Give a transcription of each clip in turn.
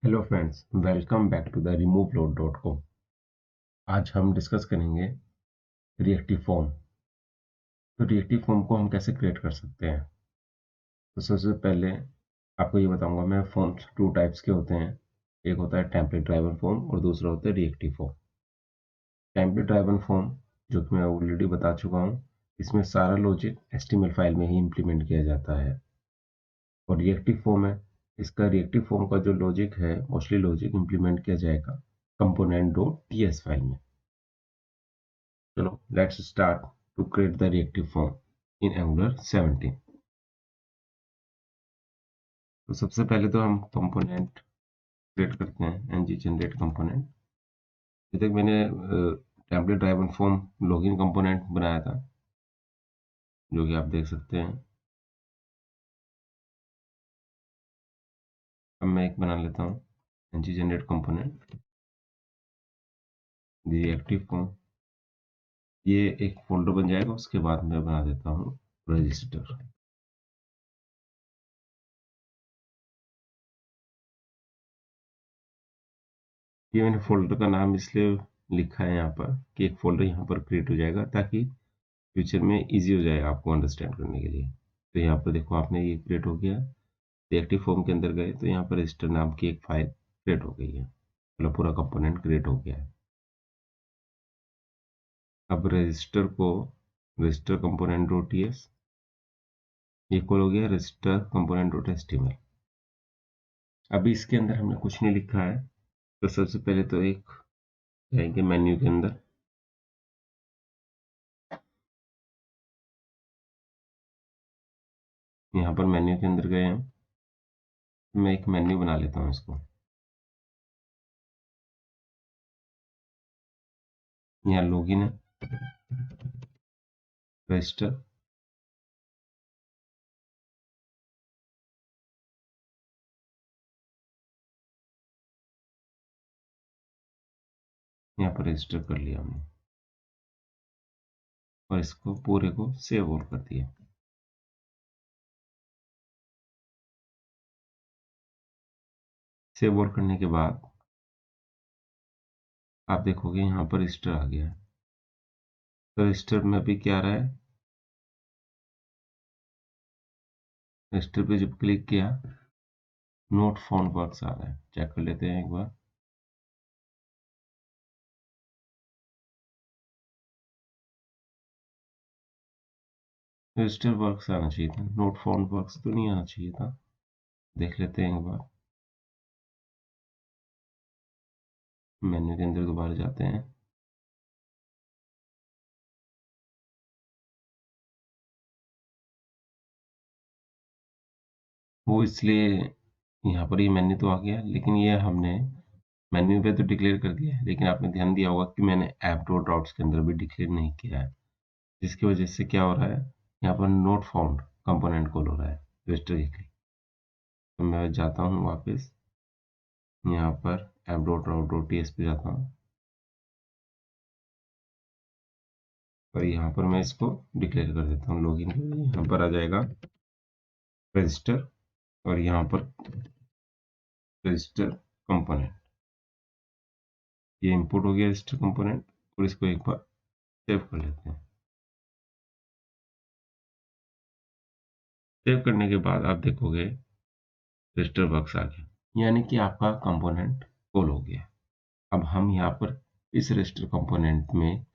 Hello friends, welcome back to the removeload.com। आज हम discuss करेंगे रिएक्टिव फॉर्म। तो रिएक्टिव फॉर्म को हम कैसे क्रिएट कर सकते हैं। तो सबसे पहले आपको ये बताऊंगा मैं, फॉर्म्स टू टाइप्स के होते हैं। एक होता है टेम्पलेट ड्राइवन फॉर्म और दूसरा होता है reactive form. Template driven form, जो कि मैं ऑलरेडी बता चुका हूँ, इसमें सारा लॉजिक HTML फाइल में ही इम्प्लीमेंट किया जाता है। और रिएक्टिव फॉर्म है, इसका रिएक्टिव फॉर्म का जो लॉजिक है, मोस्टली लॉजिक इम्प्लीमेंट किया जाएगा component.ts फाइल में। चलो let's start to create the reactive form in Angular 17। तो सबसे पहले तो हम कंपोनेंट क्रिएट करते हैं, ng जनरेट कंपोनेंट। अभी तक मैंने template driven form login component बनाया था, जो कि आप देख सकते हैं। अब मैं एक बना लेता हूँ, ng generate component reactive form. ये एक फोल्डर बन जाएगा, उसके बाद मैं बना देता हूँ रजिस्टर। ये मैंने फोल्डर का नाम इसलिए लिखा है यहाँ पर कि एक फोल्डर यहाँ पर क्रिएट हो जाएगा, ताकि फ्यूचर में इजी हो जाए आपको अंडरस्टैंड करने के लिए। तो यहाँ पर देखो, आपने ये क्रिएट हो गया। रिएक्टिव फॉर्म के अंदर गए तो यहाँ पर रजिस्टर नाम की एक फाइल क्रिएट हो गई है, मतलब पूरा कंपोनेंट क्रिएट हो गया है। अब रजिस्टर को register component dot TS equal हो गया रजिस्टर कंपोनेंट डॉट एचटीएमएल। अभी इसके अंदर हमने कुछ नहीं लिखा है, तो सबसे पहले तो एक जाएंगे मेन्यू के अंदर। यहाँ पर मेन्यू के अंदर गए हैं, मैं एक मेन्यू बना लेता हूँ इसको। यहाँ लॉगिन है, रजिस्टर, यहाँ पर रजिस्टर कर लिया हमने और इसको पूरे को सेव ऑल कर दिया। सेव ऑल करने के बाद आप देखोगे यहाँ पर रजिस्टर आ गया है। तो रजिस्टर में अभी क्या आ रहा है, रजिस्टर पे जब क्लिक किया, नोट फाउंड वर्क्स आ रहा है। चेक कर लेते हैं एक बार। रजिस्टर वर्क्स आना चाहिए था, नोट फाउंड वर्क्स तो नहीं आना चाहिए था। देख लेते हैं एक बार। मेन्यू के अंदर दोबारा जाते हैं। वो इसलिए यहाँ पर ये मेन्यू तो आ गया, लेकिन ये हमने मेन्यू पे तो डिक्लेयर कर दिया है, लेकिन आपने ध्यान दिया होगा कि मैंने ऐप डॉट आउट्स के अंदर भी डिक्लेयर नहीं किया है, जिसकी वजह से क्या हो रहा है, यहाँ पर नोट फाउंड कंपोनेंट कॉल हो रहा है रजिस्टर के लिए। तो मैं जाता हूँ वापस, यहाँ पर app dot out dot TS पे जाता हूँ और यहाँ पर मैं इसको डिक्लेयर कर देता हूँ लॉगिन। यहाँ पर आ जाएगा रजिस्टर और यहाँ पर रजिस्टर कंपोनेंट। ये इंपोर्ट हो गया रजिस्टर कंपोनेंट, और इसको एक बार सेव कर लेते हैं। सेव करने के बाद आप देखोगे रजिस्टर बक्स आ गया, यानी कि आपका कंपोनेंट कॉल हो गया। अब हम यहाँ पर इस रजिस्टर कंपोनेंट में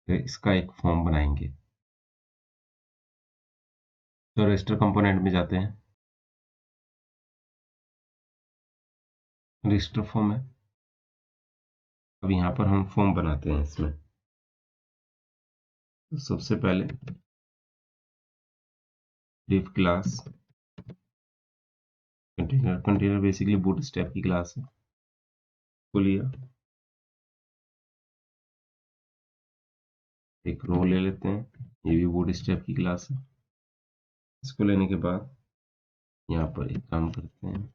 इसका एक फॉर्म बनाएंगे। तो रजिस्टर कंपोनेंट में जाते हैं, रजिस्टर फॉर्म है। अब यहाँ पर हम फॉर्म बनाते हैं इसमें। तो सबसे पहले div class container, container basically bootstrap की क्लास है, को लिया। एक रो ले लेते हैं, ये भी बूटस्ट्रैप की क्लास है। इसको लेने के बाद यहाँ पर एक काम करते हैं,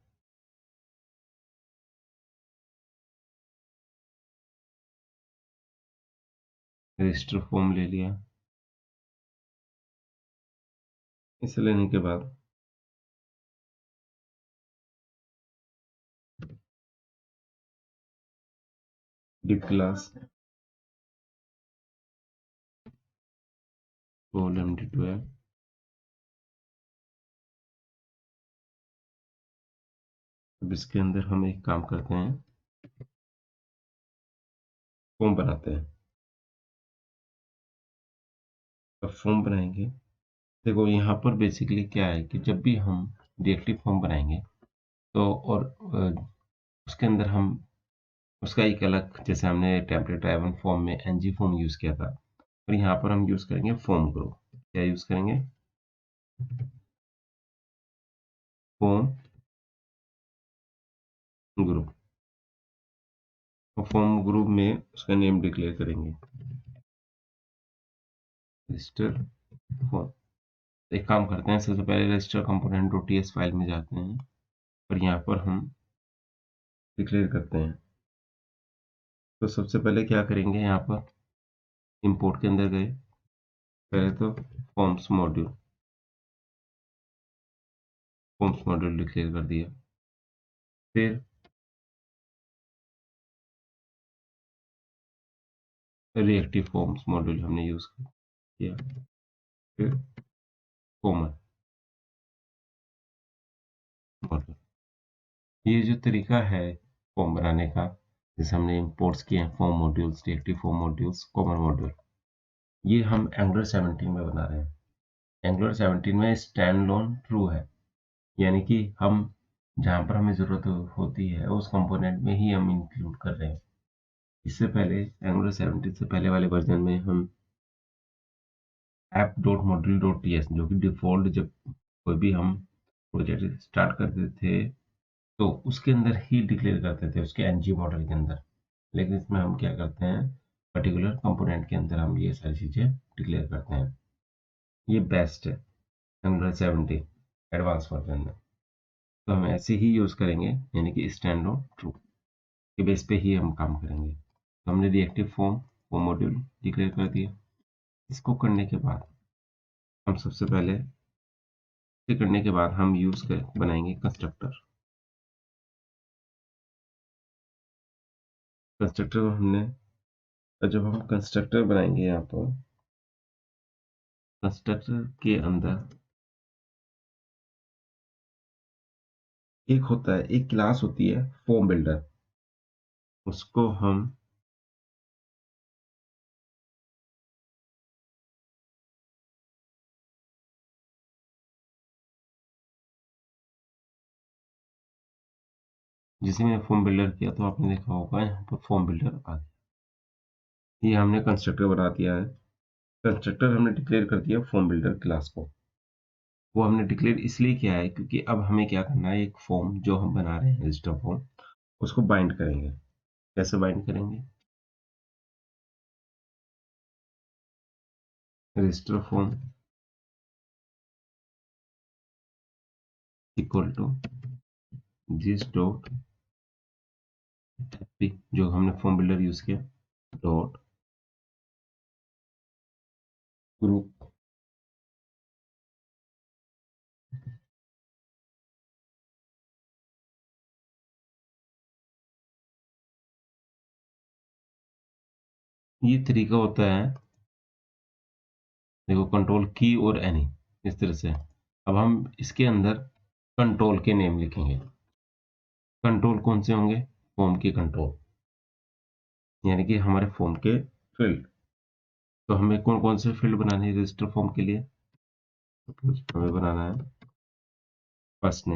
रजिस्टर फॉर्म ले लिया। इसे लेने के बाद डिव क्लास रोल MD12। अब इसके अंदर हम एक काम करते हैं, फॉर्म बनाते हैं। अब फॉर्म बनाएंगे, देखो यहाँ पर बेसिकली क्या है कि जब भी हम रिएक्टिव फॉर्म बनाएंगे तो और उसके अंदर हम उसका एक अलग, जैसे हमने टेम्पलेट ड्राइवन फॉर्म में एनजी फॉर्म यूज किया था, और यहाँ पर हम यूज करेंगे फॉर्म ग्रुप। क्या यूज करेंगे? Form group. और फॉर्म ग्रुप में उसका नेम डिक्लेयर करेंगे, रजिस्टर फॉर्म। एक काम करते हैं, सबसे पहले register component dot TS file में जाते हैं और यहाँ पर हम डिक्लेयर करते हैं। तो सबसे पहले क्या करेंगे, यहाँ पर इंपोर्ट के अंदर गए, पहले तो फॉर्म्स मॉड्यूल डिक्लेयर कर दिया। फिर रिएक्टिव फॉर्म्स मॉड्यूल हमने यूज किया। फिर कॉमन मॉड्यूल। ये जो तरीका है फॉर्म बनाने का, जैसे हमने इंपोर्ट्स किए हैं form modules, reactive form modules, common module, ये हम एंगुलर 17 में बना रहे हैं। एंगुलर 17 में स्टैंड अलोन ट्रू है, यानी कि हम जहाँ पर हमें ज़रूरत होती है उस कंपोनेंट में ही हम इंक्लूड कर रहे हैं। इससे पहले एंगुलर 17 से पहले वाले वर्जन में हम app.module.ts, जो कि डिफ़ॉल्ट जब कोई भी हम प्रोजेक्ट स्टार्ट करते थे तो उसके अंदर ही डिक्लेयर करते थे, उसके एनजी मॉडल के अंदर। लेकिन इसमें हम क्या करते हैं, पर्टिकुलर कंपोनेंट के अंदर हम ये सारी चीज़ें डिक्लेयर करते हैं। ये बेस्ट है एंगुलर 17 एडवांस वर्जन में। तो हम ऐसे ही यूज़ करेंगे, यानी कि स्टैंड ऑन ट्रू के बेस पे ही हम काम करेंगे। तो हमने रिएक्टिव फॉर्म मॉड्यूल डिक्लेयर कर दिया। इसको करने के बाद हम सबसे पहले करने के बाद हम यूज़ कर बनाएंगे कंस्ट्रक्टर। कंस्ट्रक्टर को हमने, जब हम कंस्ट्रक्टर बनाएंगे यहाँ पर, कंस्ट्रक्टर के अंदर एक होता है, एक क्लास होती है फॉर्म बिल्डर, उसको हम जिसे मैंने फॉर्म बिल्डर किया तो आपने देखा होगा यहाँ पर फॉर्म बिल्डर आ गया। ये हमने कंस्ट्रक्टर बना दिया है। कंस्ट्रक्टर हमने डिक्लेयर कर दिया फॉर्म बिल्डर क्लास को। वो हमने डिक्लेयर इसलिए किया है क्योंकि अब हमें क्या करना है, एक फॉर्म जो हम बना रहे हैं रजिस्टर फॉर्म, उसको बाइंड करेंगे। कैसे बाइंड करेंगे? Register form equal to this dot AP, जो हमने फॉर्म बिल्डर यूज किया, डॉट ग्रुप। ये तरीका होता है, देखो कंट्रोल की और एनी, इस तरह से। अब हम इसके अंदर कंट्रोल के नेम लिखेंगे। कंट्रोल कौन से होंगे? फॉर्म की कंट्रोल, यानी कि हमारे फॉर्म के फील्ड। तो हमें कौन कौन से फील्ड बनाने हैं रजिस्टर फॉर्म के लिए? सपोज हमें बनाना है फर्स्ट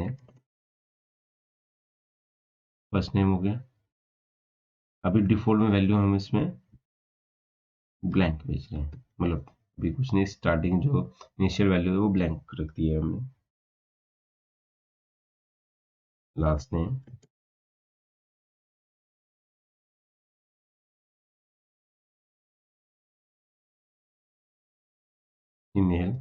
नेम हो गया। अभी डिफॉल्ट में वैल्यू हम इसमें ब्लैंक भेज रहे हैं, मतलब अभी कुछ नहीं, स्टार्टिंग जो इनिशियल वैल्यू है वो ब्लैंक रख दी है हमने। Last name, email,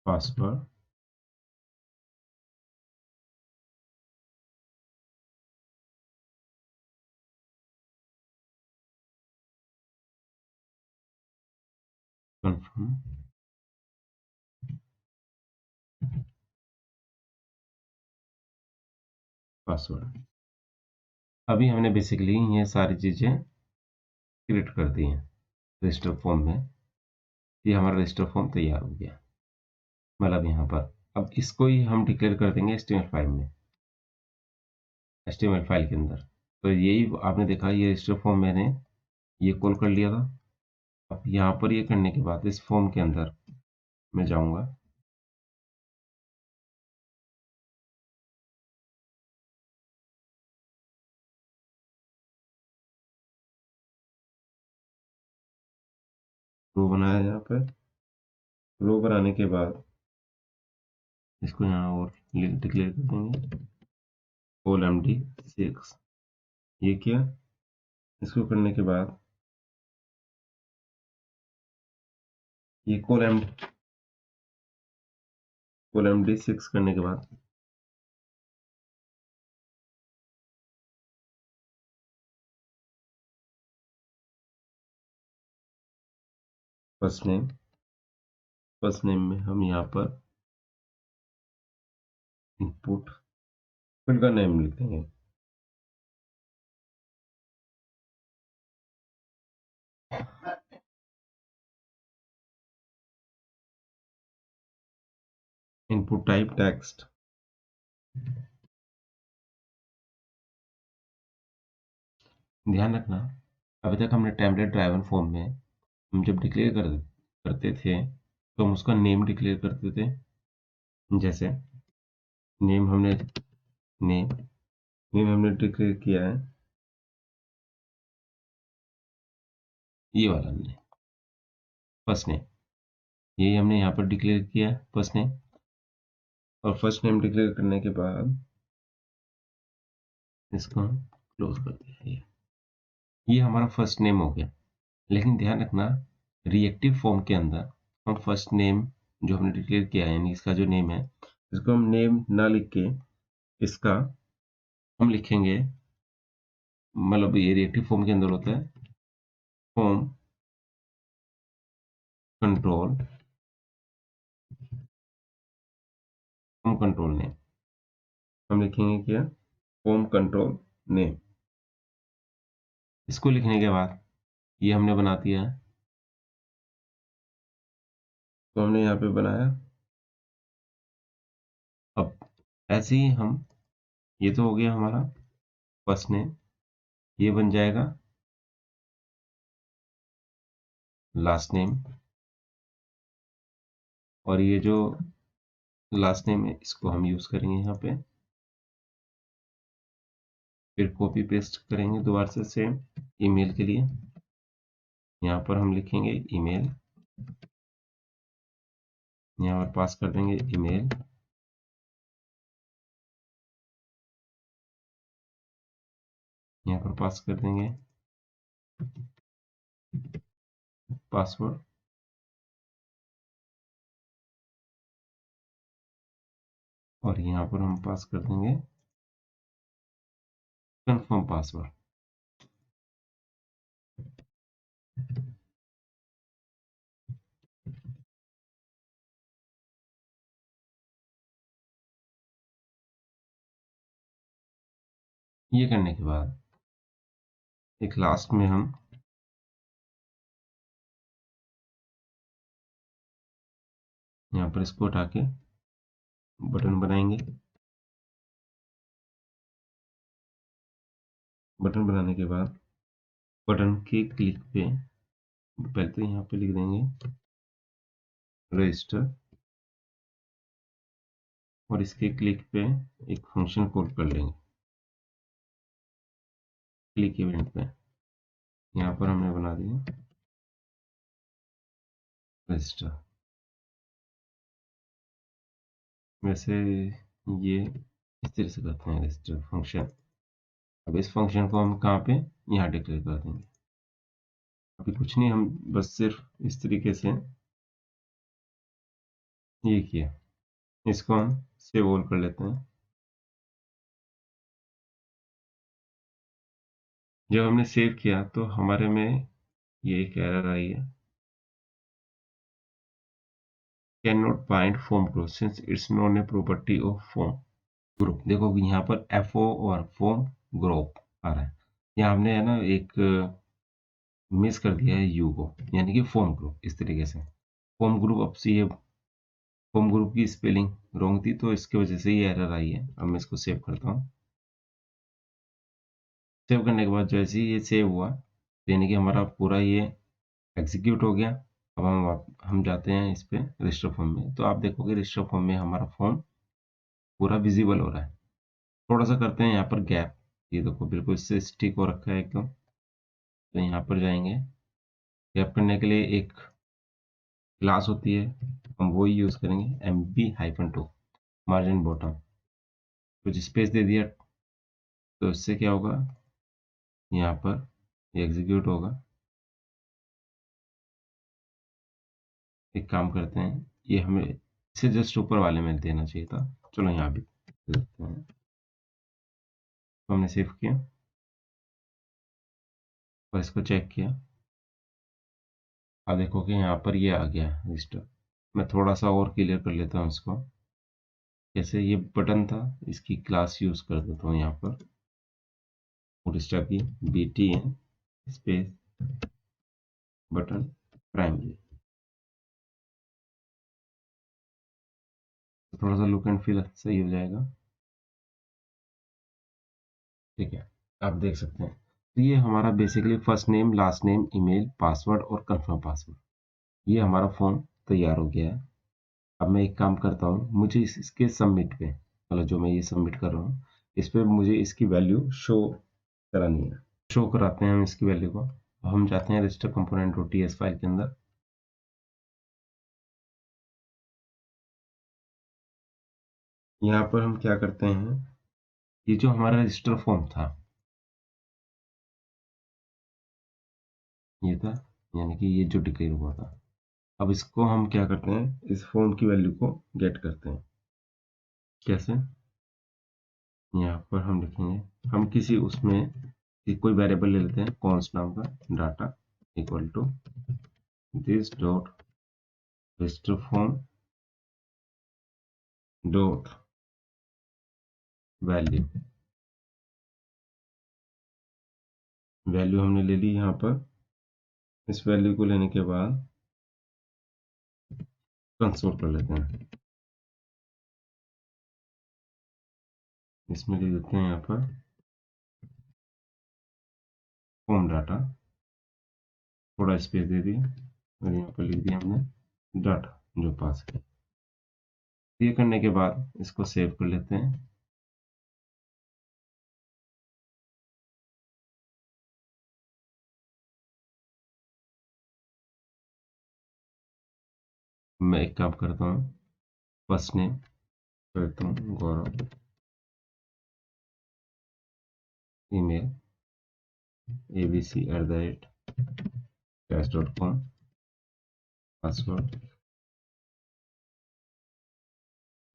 password, confirm, password. अभी हमने बेसिकली ये सारी चीज़ें क्रिएट कर दी हैं रजिस्टर फॉर्म में। ये हमारा रजिस्टर फॉर्म तैयार हो गया, मतलब यहाँ पर। अब इसको ही हम डिक्लेयर कर देंगे HTML फाइल में, HTML फाइल के अंदर। तो यही आपने देखा, ये रजिस्टर फॉर्म मैंने ये कॉल कर लिया था। अब यहाँ पर ये करने के बाद इस फॉर्म के अंदर मैं जाऊँगा, रो बनाया यहाँ पे। रो बनाने के बाद इसको यहाँ और डिक्लेयर कर देंगे OLMD6। ये किया। इसको करने के बाद ये OLMD6 करने के बाद फर्स्ट नेम में हम यहाँ पर इनपुट फील्ड का नेम लिख देंगे। Input type text. ध्यान रखना, अभी तक हमने टेम्पलेट ड्राइवन फॉर्म में हम जब डिक्लेयर करते थे तो हम उसका नेम डिक्लेयर करते थे। जैसे नेम हमने डिक्लेयर किया है ये वाला हमने फर्स्ट नेम, यही हमने यहाँ पर डिक्लेयर किया है फर्स्ट नेम। और फर्स्ट नेम डिक्लेयर करने के बाद इसको हम क्लोज कर दिया। ये हमारा फर्स्ट नेम हो गया। लेकिन ध्यान रखना, रिएक्टिव फॉर्म के अंदर हम फर्स्ट नेम जो हमने डिक्लेयर किया है, यानी इसका जो नेम है, इसको हम नेम ना लिख के इसका हम लिखेंगे, मतलब ये रिएक्टिव फॉर्म के अंदर होता है फॉर्म कंट्रोल नेम। हम लिखेंगे क्या? Form control name. इसको लिखने के बाद ये हमने बना दिया है, तो हमने यहाँ पे बनाया। अब ऐसे ही हम, ये तो हो गया हमारा फर्स्ट नेम, ये बन जाएगा लास्ट नेम। और ये जो लास्ट नेम है इसको हम यूज करेंगे यहाँ पे, फिर कॉपी पेस्ट करेंगे दोबारा से सेम ईमेल के लिए। यहाँ पर हम लिखेंगे ईमेल, यहाँ पर पास कर देंगे ईमेल, यहाँ पर पास कर देंगे पासवर्ड, और यहाँ पर हम पास कर देंगे कंफर्म पासवर्ड। ये करने के बाद एक लास्ट में हम यहाँ पर इसको उठा के बटन बनाएंगे। बटन बनाने के बाद बटन के क्लिक पे पहले तो यहाँ पे लिख देंगे रजिस्टर, और इसके क्लिक पे एक फंक्शन कॉल कर लेंगे क्लिक इवेंट पे। यहाँ पर हमने बना दिया रजिस्टर। वैसे ये इस तरह से करते हैं रजिस्टर फंक्शन। अब इस फंक्शन को हम कहाँ पे, यहाँ डिक्लेयर कर देंगे। अभी कुछ नहीं, हम बस सिर्फ इस तरीके से ये किया। इसको हम सेव ऑल कर लेते हैं। जब हमने सेव किया तो हमारे में ये एक एरर आई है, can not bind form close since it's not a property of form. Group देखो कि यहाँ पर FO और फॉर्म ग्रुप आ रहा है। यहाँ हमने है ना एक मिस कर दिया है यू को, यानी कि फॉर्म ग्रुप इस तरीके से। फॉर्म ग्रुप अब से ये फॉर्म ग्रुप की स्पेलिंग रॉन्ग थी तो इसकी वजह से ये एरर आई है। अब मैं इसको सेव करता हूँ। सेव करने के बाद जैसे ही ये सेव हुआ, यानी कि हमारा पूरा ये एग्जीक्यूट हो गया। अब हम जाते हैं इस पे रजिस्टर फॉर्म में, तो आप देखोगे रजिस्टर फॉर्म में हमारा फॉर्म पूरा विजिबल हो रहा है। थोड़ा सा करते हैं यहाँ पर गैप, ये देखो बिल्कुल इससे स्टिक हो रखा है एकदम। तो यहाँ पर जाएंगे, गैप करने के लिए एक क्लास होती है, हम वो ही यूज करेंगे MB-2 मार्जिन बॉटम। कुछ स्पेस दे दिया तो इससे क्या होगा, यहाँ पर ये एग्जीक्यूट होगा। एक काम करते हैं, ये हमें इसे जस्ट ऊपर वाले में देना चाहिए था, चलो यहाँ भी दे देते हैं। तो हमने सेव किया और इसको चेक किया। अब देखो कि यहाँ पर ये आ गया रजिस्टर। मैं थोड़ा सा और क्लियर कर लेता हूँ इसको। जैसे ये बटन था, इसकी क्लास यूज कर देता हूँ यहाँ पर, फुटस्टैप की BTN स्पेस बटन प्राइमरी। तो थोड़ा सा लुक एंड फील सही हो जाएगा। ठीक है, आप देख सकते हैं। तो ये हमारा basically first name, last name, email, password और कंफर्म पासवर्ड, ये हमारा फॉर्म तैयार हो गया है। अब मैं एक काम करता हूँ, मुझे इसके सबमिट पे, मतलब जो मैं ये सबमिट कर रहा हूँ इस पे मुझे इसकी वैल्यू शो करानी है। शो कराते हैं हम इसकी वैल्यू को। हम जाते हैं रजिस्टर कंपोनेंट .ts फाइल के अंदर। यहाँ पर हम क्या करते हैं, ये जो हमारा रजिस्टर फॉर्म था ये था, यानी कि ये जो डिक्लेयर हुआ था। अब इसको हम क्या करते हैं, इस फॉर्म की वैल्यू को गेट करते हैं। कैसे, यहाँ पर हम लिखेंगे, हम किसी उसमें कोई वेरिएबल ले लेते हैं कॉन्स्ट नाम का, data equal to this dot register form dot value. Value हमने ले ली यहाँ पर। इस वैल्यू को लेने के बाद कंसोल कर लेते हैं। इसमें लिख देते हैं यहाँ पर फॉर्म डाटा, थोड़ा स्पेस दे दिया और यहाँ पर लिख दिया हमने डाटा जो पास है। ये करने के बाद इसको सेव कर लेते हैं। मैं एक काम करता हूँ, फर्स्ट नेम करता हूँ गौरव, ईमेल abc@com, पासवर्ड।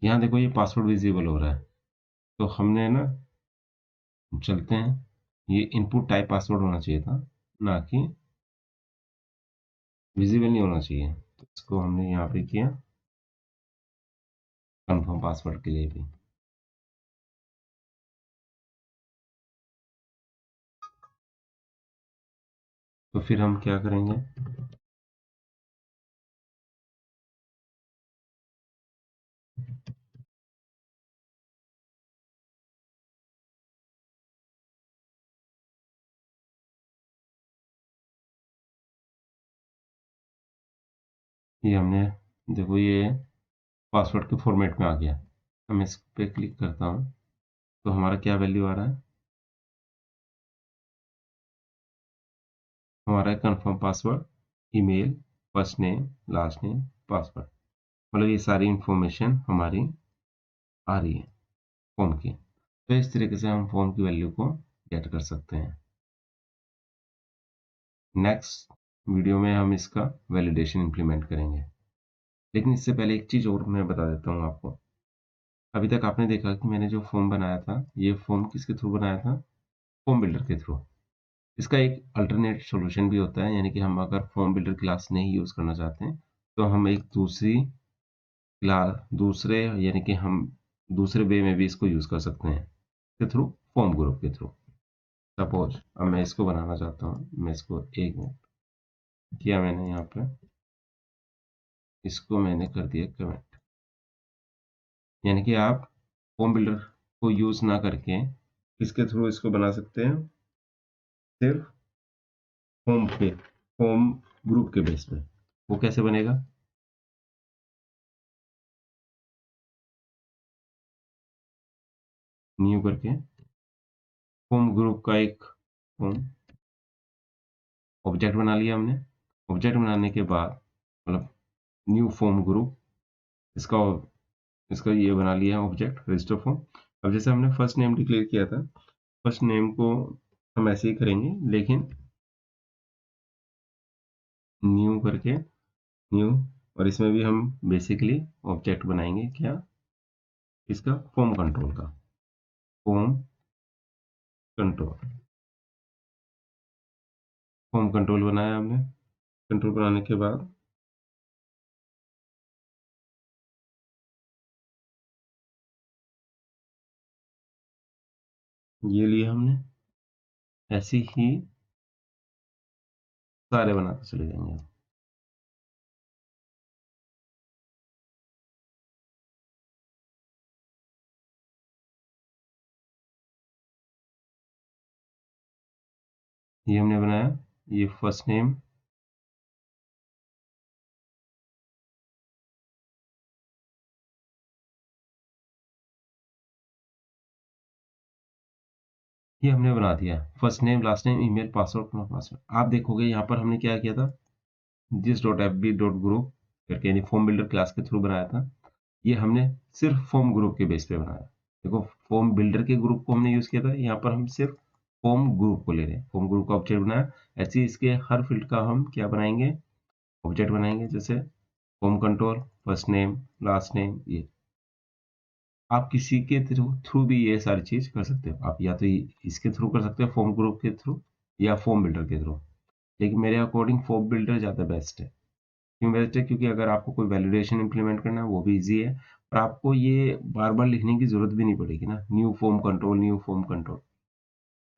यहाँ देखो ये पासवर्ड विजिबल हो रहा है, तो हमने ना, चलते हैं, ये इनपुट टाइप पासवर्ड होना चाहिए था, ना कि विजिबल नहीं होना चाहिए। तो इसको हमने यहाँ पे किया कंफर्म पासवर्ड के लिए भी। तो फिर हम क्या करेंगे, ये हमने, देखो ये पासवर्ड के फॉर्मेट में आ गया। मैं इस पे क्लिक करता हूँ तो हमारा क्या वैल्यू आ रहा है, हमारा confirm password, email, first name, last name, password, मतलब ये सारी इंफॉर्मेशन हमारी आ रही है फॉर्म की। तो इस तरीके से हम फॉर्म की वैल्यू को गेट कर सकते हैं। नेक्स्ट वीडियो में हम इसका वैलिडेशन इंप्लीमेंट करेंगे। लेकिन इससे पहले एक चीज़ और मैं बता देता हूँ आपको। अभी तक आपने देखा कि मैंने जो फॉर्म बनाया था, ये फॉर्म किसके थ्रू बनाया था, फॉर्म बिल्डर के थ्रू। इसका एक अल्टरनेट सॉल्यूशन भी होता है, यानी कि हम अगर फॉर्म बिल्डर क्लास नहीं यूज़ करना चाहते हैं तो हम एक दूसरी क्लास, दूसरे यानी कि हम दूसरे वे में भी इसको यूज़ कर सकते हैं के थ्रू, फॉर्म ग्रुप के थ्रू। सपोज अब मैं इसको बनाना चाहता हूँ, मैं इसको एक मिनट किया मैंने यहाँ पे, इसको मैंने कर दिया कमेंट। यानी कि आप फॉर्म बिल्डर को यूज़ ना करके किसके थ्रू इसको बना सकते हैं, सिर्फ फॉर्म ग्रुप के बेस पे। वो कैसे बनेगा, न्यू करके फॉर्म ग्रुप का एक फॉर्म ऑब्जेक्ट बना लिया हमने। ऑब्जेक्ट बनाने के बाद मतलब न्यू फॉर्म ग्रुप, इसका इसका ये बना लिया है ऑब्जेक्ट रजिस्टर फॉर्म। अब जैसे हमने फर्स्ट नेम डिक्लेयर किया था, फर्स्ट नेम को हम ऐसे ही करेंगे, लेकिन न्यू करके न्यू, और इसमें भी हम बेसिकली ऑब्जेक्ट बनाएंगे क्या, इसका फॉर्म कंट्रोल का, फॉर्म कंट्रोल, फॉर्म कंट्रोल बनाया हमने। कंट्रोल बनाने के बाद ये लिया हमने, ऐसे ही सारे बनाते चले जाएंगे। ये हमने बनाया, ये फर्स्ट नेम, ये हमने बना दिया first name, last name, email, password, अपना पासवर्ड। आप देखोगे यहाँ पर हमने क्या किया था, this dot F B dot group करके, यानी फॉर्म बिल्डर क्लास के थ्रू बनाया था। ये हमने सिर्फ फॉर्म ग्रुप के बेस पे बनाया। देखो, फॉर्म बिल्डर के ग्रुप को हमने यूज किया था, यहाँ पर हम सिर्फ फॉर्म ग्रुप को ले रहे हैं, फॉर्म ग्रुप का ऑब्जेक्ट बनाया। ऐसे ही इसके हर फील्ड का हम क्या बनाएंगे, ऑब्जेक्ट बनाएंगे। जैसे form control, first name, last name, ये आप किसी के थ्रू थ्रू भी ये सारी चीज कर सकते हो। आप या तो इसके थ्रू कर सकते हो, फॉर्म ग्रुप के थ्रू, या फॉर्म बिल्डर के थ्रू। लेकिन मेरे अकॉर्डिंग फॉर्म बिल्डर ज़्यादा बेस्ट है। क्यों बेस्ट है, क्योंकि अगर आपको कोई वैलिडेशन इंप्लीमेंट करना है वो भी ईजी है, और आपको ये बार बार लिखने की जरूरत भी नहीं पड़ेगी ना, new form control, new form control.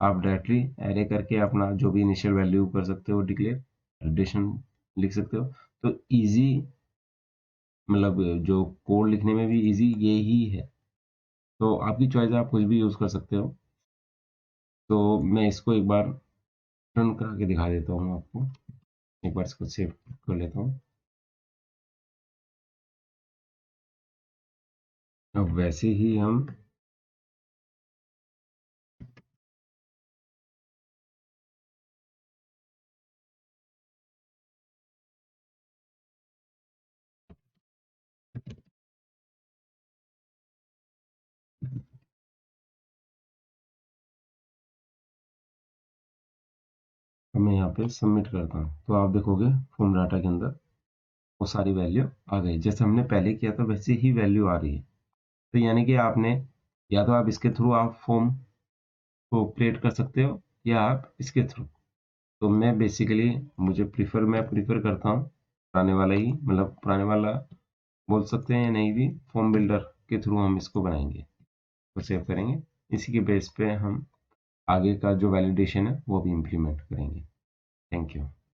आप डायरेक्टली एरे करके अपना जो भी इनिशियल वैल्यू कर सकते हो डिक्लेयर, वैलिडेशन लिख सकते हो। तो इजी, मतलब जो कोड लिखने में भी इजी ये ही है। तो आपकी चॉइस है, आप कुछ भी यूज कर सकते हो। तो मैं इसको एक बार रन करा के दिखा देता हूँ आपको, एक बार इसको सेव कर लेता हूँ। अब वैसे ही हम मैं यहाँ पे सबमिट करता हूँ, तो आप देखोगे फॉर्म डाटा के अंदर वो सारी वैल्यू आ गई, जैसे हमने पहले किया था वैसे ही वैल्यू आ रही है। तो यानी कि आपने, या तो आप इसके थ्रू आप फॉर्म को क्रिएट कर सकते हो, या आप इसके थ्रू। तो मैं बेसिकली, मैं प्रीफर करता हूँ पुराने वाला ही, मतलब पुराने वाला बोल सकते हैं या नहीं भी, फॉर्म बिल्डर के थ्रू हम इसको बनाएंगे, तो सेव करेंगे। इसी के बेस पे हम आगे का जो वैलिडेशन है वो भी इम्प्लीमेंट करेंगे। Thank you.